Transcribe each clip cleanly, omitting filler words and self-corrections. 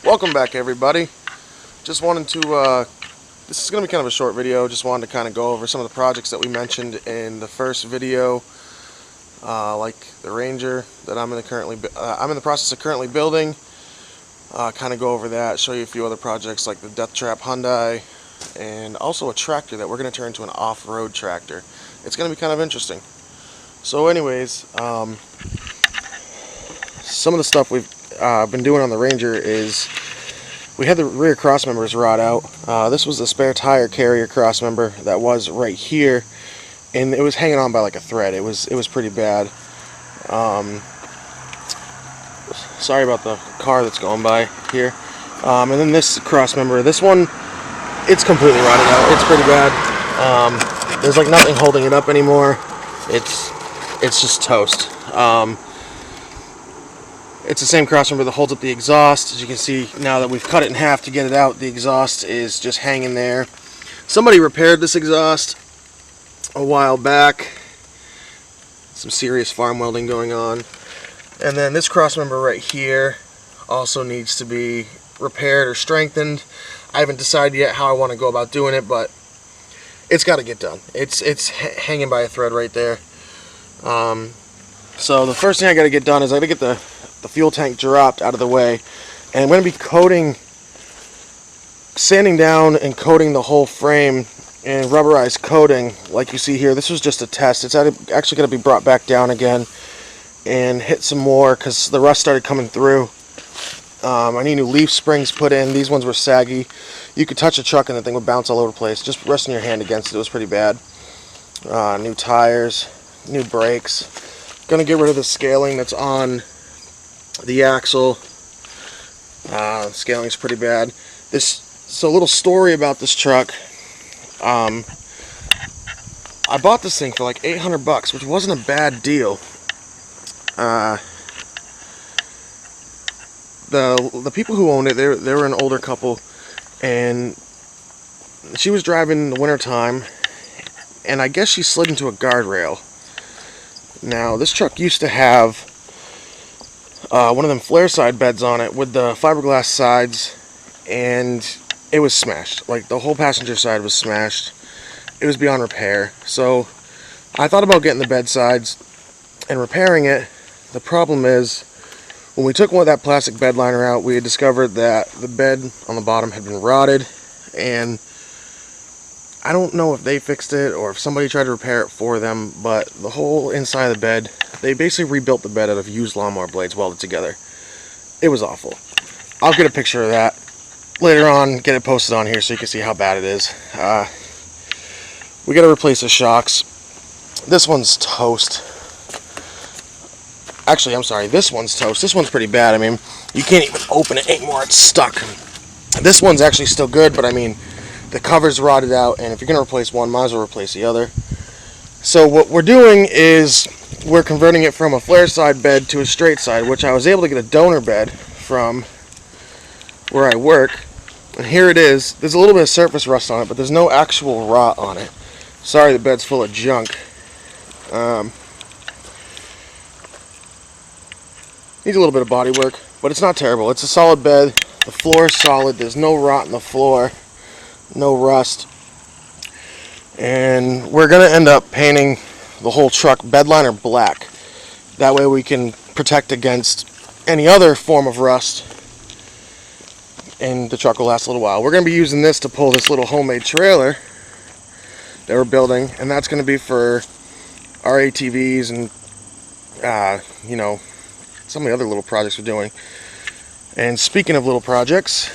Welcome back, everybody. Just wanted to, this is going to be kind of a short video. Just wanted to kind of go over some of the projects that we mentioned in the first video, like the Ranger that I'm in the process of currently building. Kind of go over that, show you a few other projects like the deathtrap Hyundai, and also a tractor that we're going to turn into an off-road tractor. It's going to be kind of interesting. So anyways, some of the stuff we've been doing on the Ranger is we had the rear cross members rot out. This was the spare tire carrier cross member that was right here, and it was hanging on by like a thread. It was pretty bad. Sorry about the car that's going by here. And then this cross member, this one, it's completely rotted out. It's pretty bad. There's like nothing holding it up anymore. It's just toast. It's the same cross member that holds up the exhaust. As you can see, now that we've cut it in half to get it out, the exhaust is just hanging there. Somebody repaired this exhaust a while back. Some serious farm welding going on. And then this cross member right here also needs to be repaired or strengthened. I haven't decided yet how I want to go about doing it, but it's got to get done. It's hanging by a thread right there. So the first thing I got to get done is I got to get the fuel tank dropped out of the way, and I'm going to be sanding down and coating the whole frame in rubberized coating like you see here. This was just a test. It's actually going to be brought back down again and hit some more because the rust started coming through. I need new leaf springs put in. These ones were saggy. You could touch a truck and the thing would bounce all over the place. Just resting your hand against it was pretty bad. New tires, new brakes. Gonna get rid of the scaling that's on the axle. Scaling's pretty bad. So a little story about this truck. I bought this thing for like $800, which wasn't a bad deal. The people who owned it, they were an older couple, and she was driving in the wintertime, and I guess she slid into a guardrail. Now, this truck used to have one of them flare side beds on it with the fiberglass sides, and it was smashed. Like, the whole passenger side was smashed. It was beyond repair. So I thought about getting the bed sides and repairing it. The problem is, when we took one of that plastic bed liner out, we had discovered that the bed on the bottom had been rotted, and I don't know if they fixed it or if somebody tried to repair it for them, but the whole inside of the bed, they basically rebuilt the bed out of used lawnmower blades welded together. It was awful. I'll get a picture of that later on, get it posted on here so you can see how bad it is. We got to replace the shocks. This one's toast. Actually, I'm sorry, this one's toast. This one's pretty bad. I mean, you can't even open it anymore. It's stuck. This one's actually still good, but I mean, the cover's rotted out, and if you're going to replace one, might as well replace the other. So what we're doing is we're converting it from a flare side bed to a straight side, which I was able to get a donor bed from where I work. And here it is. There's a little bit of surface rust on it, but there's no actual rot on it. Sorry, the bed's full of junk. Needs a little bit of body work, but it's not terrible. It's a solid bed. The floor is solid. There's no rot in the floor. No rust. And we're going to end up painting the whole truck bed liner black. That way we can protect against any other form of rust, and the truck will last a little while. We're going to be using this to pull this little homemade trailer that we're building, and that's going to be for our ATVs and, you know, some of the other little projects we're doing. And speaking of little projects,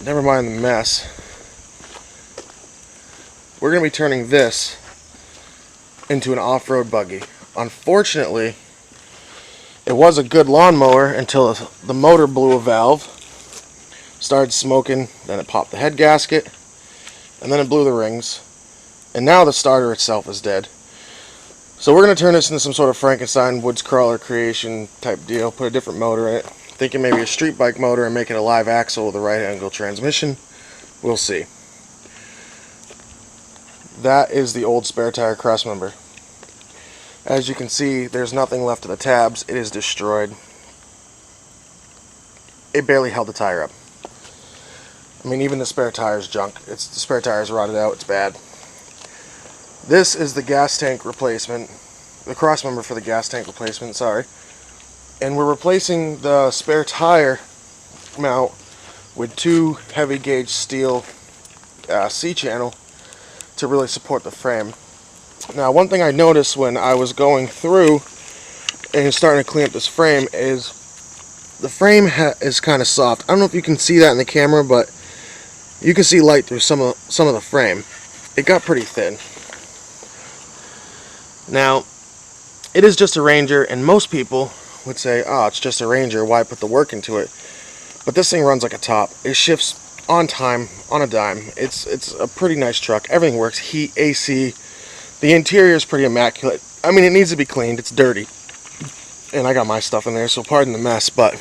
never mind the mess, we're going to be turning this into an off-road buggy. Unfortunately, it was a good lawnmower until the motor blew a valve, started smoking, then it popped the head gasket, and then it blew the rings, and now the starter itself is dead. So we're going to turn this into some sort of Frankenstein woods crawler creation type deal, put a different motor in it, thinking maybe a street bike motor and make it a live axle with a right angle transmission. We'll see. That is the old spare tire cross member. As you can see, there's nothing left of the tabs. It is destroyed. it barely held the tire up. I mean, even the spare tire is junk. The spare tire is rotted out. It's bad. This is the gas tank replacement, the cross member for the gas tank replacement, sorry. And we're replacing the spare tire mount with 2 heavy gauge steel C-channel to really support the frame. Now, one thing I noticed when I was going through and starting to clean up this frame is the frame is kind of soft. I don't know if you can see that in the camera, but you can see light through some of the frame. It got pretty thin. Now, it is just a Ranger, and most people would say, oh, it's just a Ranger, why put the work into it? But this thing runs like a top. It shifts on time, on a dime. It's a pretty nice truck. Everything works. Heat, AC. The interior is pretty immaculate. I mean, it needs to be cleaned. It's dirty. And I got my stuff in there, so pardon the mess, but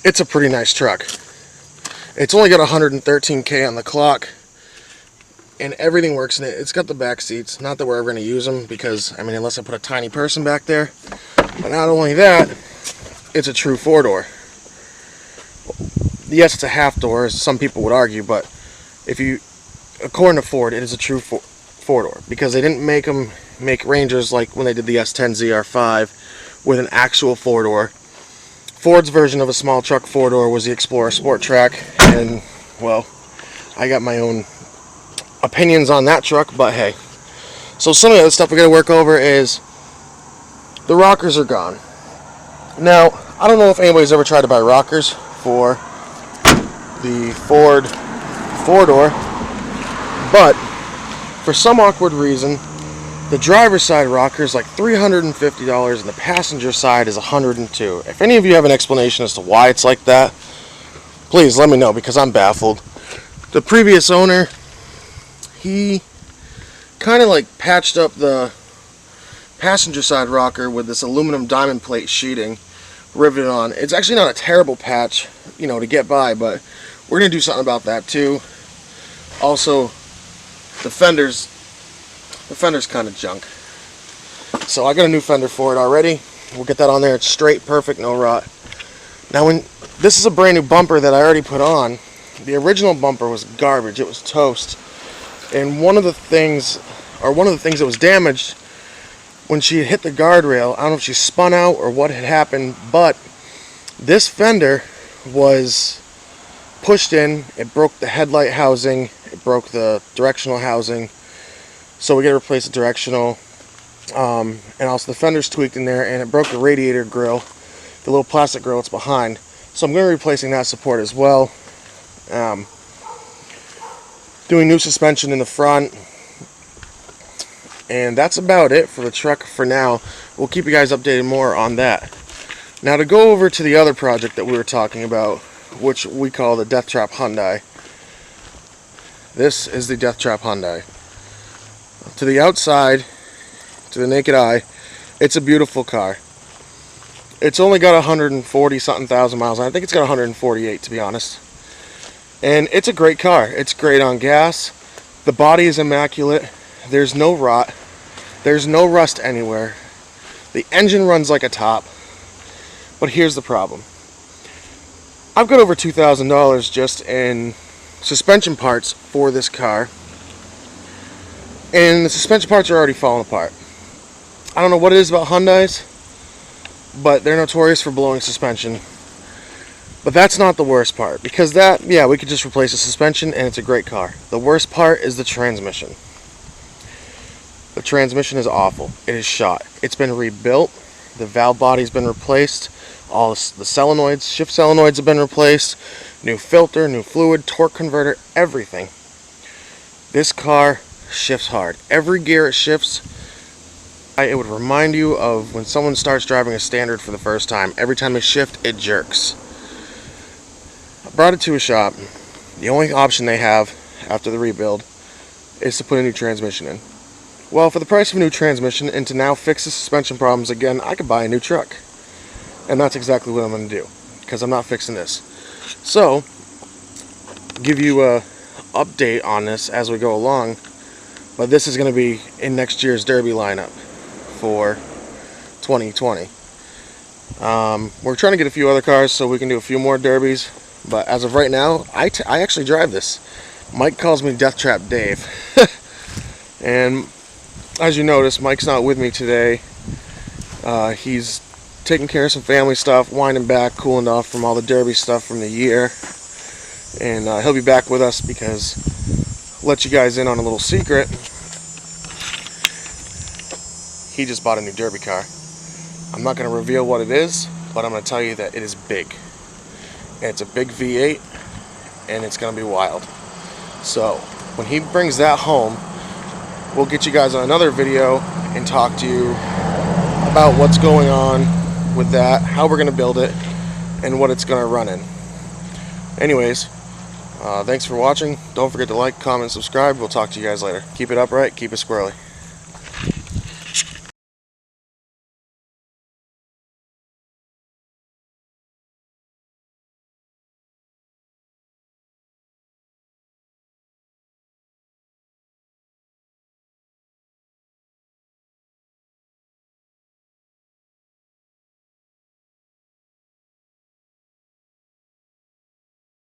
it's a pretty nice truck. It's only got 113K on the clock, and everything works in it. It's got the back seats. Not that we're ever going to use them, because, I mean, unless I put a tiny person back there. But not only that, it's a true 4-door. Yes, it's a half door, as some people would argue, but according to Ford, it is a true 4-door, because they didn't make Rangers like when they did the S10 ZR5 with an actual 4-door. Ford's version of a small truck 4-door was the Explorer Sport Track, and, well, I got my own opinions on that truck, but hey. So some of the other stuff we got to work over is the rockers are gone. Now, I don't know if anybody's ever tried to buy rockers for the Ford 4-door, but for some awkward reason, the driver's side rocker is like $350 and the passenger side is $102. If any of you have an explanation as to why it's like that, please let me know, because I'm baffled. The previous owner, he kind of like patched up the passenger side rocker with this aluminum diamond plate sheeting riveted on. It's actually not a terrible patch, you know, to get by, but we're going to do something about that too. Also, the fender's kind of junk. So I got a new fender for it already. We'll get that on there. It's straight, perfect, no rot. Now, when this is a brand new bumper that I already put on, the original bumper was garbage. It was toast. And one of the things that was damaged when she had hit the guardrail, I don't know if she spun out or what had happened, but this fender was pushed in. It broke the headlight housing. It broke the directional housing. So we got to replace the directional. And also the fender's tweaked in there, and it broke the radiator grill, the little plastic grill it's behind. So I'm going to be replacing that support as well. Doing new suspension in the front. And that's about it for the truck for now. We'll keep you guys updated more on that. Now, to go over to the other project that we were talking about, which we call the Deathtrap Hyundai. This is the Deathtrap Hyundai. To the outside, to the naked eye, it's a beautiful car. It's only got 140 something thousand miles on it. I think it's got 148, to be honest. And it's a great car. It's great on gas. The body is immaculate. There's no rot. There's no rust anywhere. The engine runs like a top. But here's the problem. I've got over $2,000 just in suspension parts for this car. And the suspension parts are already falling apart. I don't know what it is about Hyundais, but they're notorious for blowing suspension. But that's not the worst part, because that, yeah, we could just replace the suspension and it's a great car. The worst part is the transmission. The transmission is awful. It is shot. It's been rebuilt. The valve body's been replaced. All the solenoids, shift solenoids have been replaced. New filter, new fluid, torque converter, everything. This car shifts hard. Every gear it shifts, it would remind you of when someone starts driving a standard for the first time. Every time they shift, it jerks. I brought it to a shop. The only option they have after the rebuild is to put a new transmission in. Well, for the price of a new transmission and to now fix the suspension problems again, I could buy a new truck. And that's exactly what I'm going to do, because I'm not fixing this. So, give you a update on this as we go along, but this is going to be in next year's Derby lineup for 2020. We're trying to get a few other cars so we can do a few more derbies, but as of right now, I actually drive this. Mike calls me Deathtrap Dave. And as you notice, Mike's not with me today. He's taking care of some family stuff, winding back, cooling off from all the derby stuff from the year. And he'll be back with us because, I'll let you guys in on a little secret, he just bought a new derby car. I'm not going to reveal what it is, but I'm going to tell you that it is big. And it's a big V8, and it's going to be wild. So, when he brings that home, we'll get you guys on another video and talk to you about what's going on with that, how we're going to build it, and what it's going to run in. Anyways, thanks for watching. Don't forget to like, comment, subscribe. We'll talk to you guys later. Keep it upright, keep it squirrely.